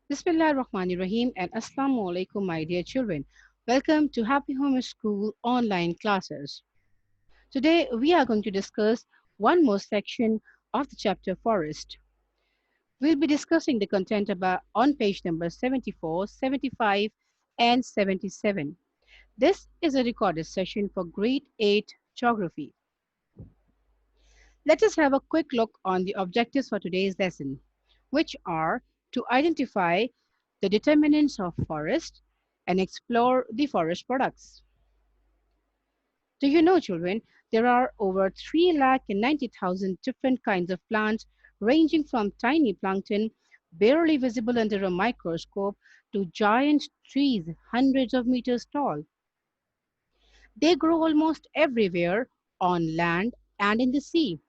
Bismillah ar-Rahmanir Rahim and Assalamu alaikum, my dear children. Welcome to Happy Home School online classes. Today we are going to discuss one more section of the chapter Forest. We'll be discussing the content about on page number 74, 75, and 77. This is a recorded session for grade 8 geography. Let us have a quick look on the objectives for today's lesson, which are to identify the determinants of forest and explore the forest products. Do you know, children, there are over 390,000 different kinds of plants ranging from tiny plankton, barely visible under a microscope, to giant trees hundreds of meters tall. They grow almost everywhere on land and in the sea,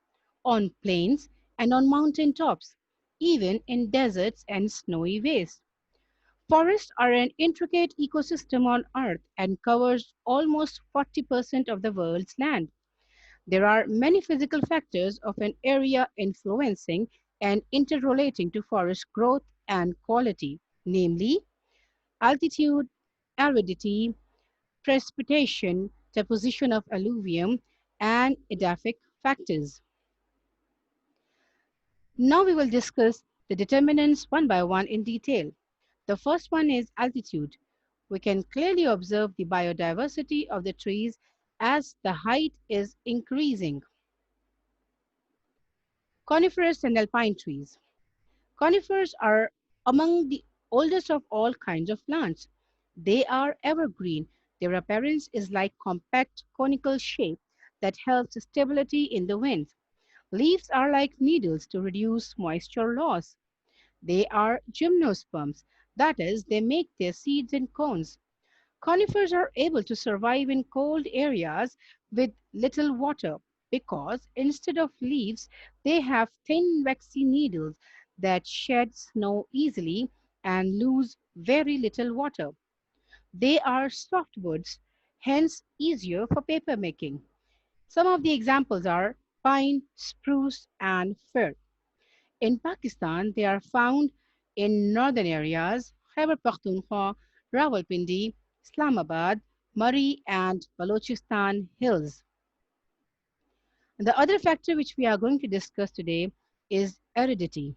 on plains and on mountain tops, even in deserts and snowy wastes. Forests are an intricate ecosystem on Earth and covers almost 40% of the world's land. There are many physical factors of an area influencing and interrelating to forest growth and quality, namely altitude, aridity, precipitation, deposition of alluvium, and edaphic factors. Now we will discuss the determinants one by one in detail. The first one is altitude. We can clearly observe the biodiversity of the trees as the height is increasing. Coniferous and alpine trees. Conifers are among the oldest of all kinds of plants. They are evergreen. Their appearance is like compact conical shape that helps stability in the wind. Leaves are like needles to reduce moisture loss. They are gymnosperms, that is, they make their seeds in cones. Conifers are able to survive in cold areas with little water because instead of leaves, they have thin, waxy needles that shed snow easily and lose very little water. They are softwoods, hence easier for paper making. Some of the examples are pine, spruce, and fir. In Pakistan, they are found in northern areas, Khyber Pakhtunkhwa, Rawalpindi, Islamabad, Murree, and Balochistan hills. The other factor which we are going to discuss today is aridity.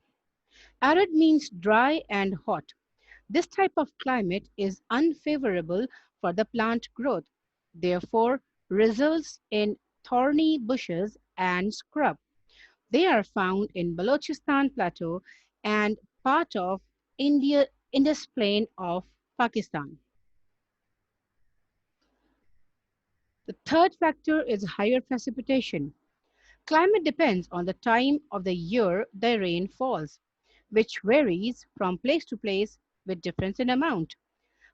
Arid means dry and hot. This type of climate is unfavorable for the plant growth, therefore results in thorny bushes and scrub. They are found in Balochistan Plateau and part of Indus Plain of Pakistan. The third factor is higher precipitation. Climate depends on the time of the year the rain falls, which varies from place to place with difference in amount.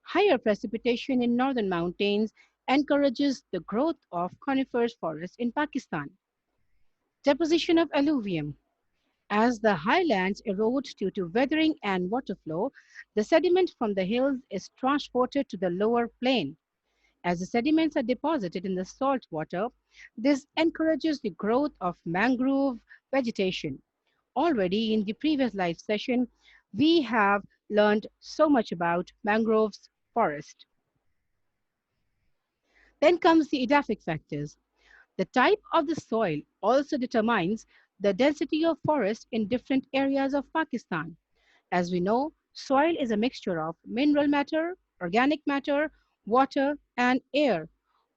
Higher precipitation in northern mountains encourages the growth of coniferous forests in Pakistan. Deposition of alluvium. As the highlands erode due to weathering and water flow, the sediment from the hills is transported to the lower plain. As the sediments are deposited in the salt water, this encourages the growth of mangrove vegetation. Already in the previous live session, we have learned so much about mangroves forest. Then comes the edaphic factors. The type of the soil also determines the density of forest in different areas of Pakistan. As we know, soil is a mixture of mineral matter, organic matter, water, and air,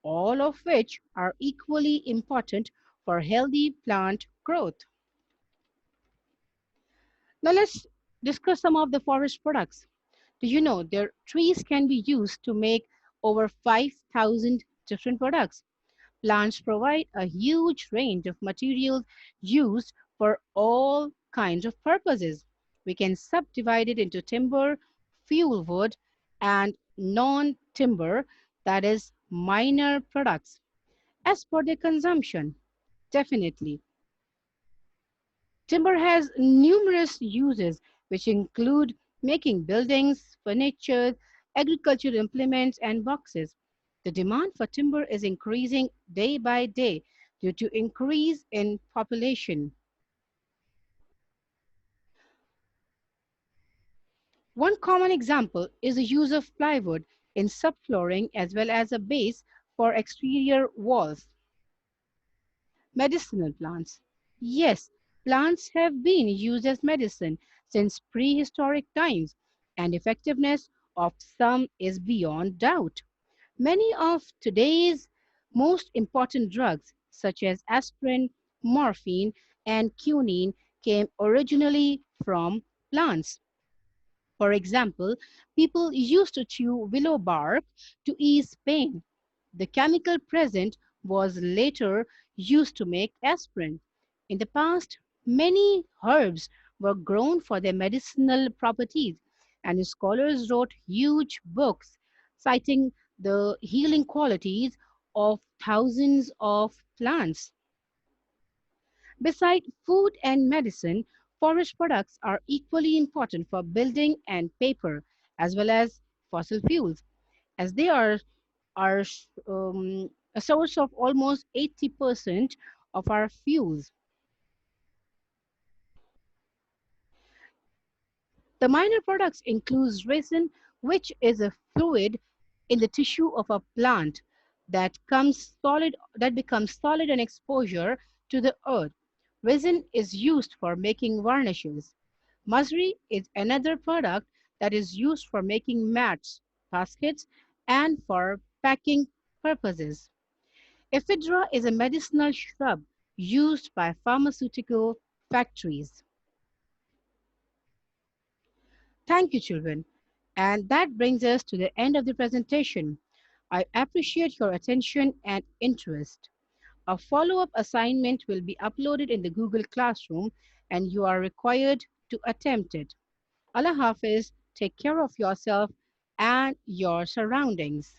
all of which are equally important for healthy plant growth. Now let's discuss some of the forest products. Do you know their trees can be used to make over 5,000 different products? Plants provide a huge range of materials used for all kinds of purposes. We can subdivide it into timber, fuel wood, and non timber, that is, minor products, as per their consumption. Definitely. Timber has numerous uses, which include making buildings, furniture, agricultural implements, and boxes. The demand for timber is increasing day by day due to increase in population. One common example is the use of plywood in subflooring as well as a base for exterior walls. Medicinal plants. Yes, plants have been used as medicine since prehistoric times, and effectiveness of some is beyond doubt. Many of today's most important drugs, such as aspirin, morphine, and quinine, came originally from plants. For example, people used to chew willow bark to ease pain. The chemical present was later used to make aspirin. In the past, many herbs were grown for their medicinal properties, and scholars wrote huge books citing the healing qualities of thousands of plants. Beside food and medicine, forest products are equally important for building and paper, as well as fossil fuels, as they are a source of almost 80% of our fuels. The minor products include resin, which is a fluid in the tissue of a plant that becomes solid on exposure to the earth. Resin is used for making varnishes. Masri is another product that is used for making mats, baskets, and for packing purposes. Ephedra is a medicinal shrub used by pharmaceutical factories. Thank you, children. And that brings us to the end of the presentation. I appreciate your attention and interest. A follow up assignment will be uploaded in the Google Classroom, and you are required to attempt it. Allah Hafiz, take care of yourself and your surroundings.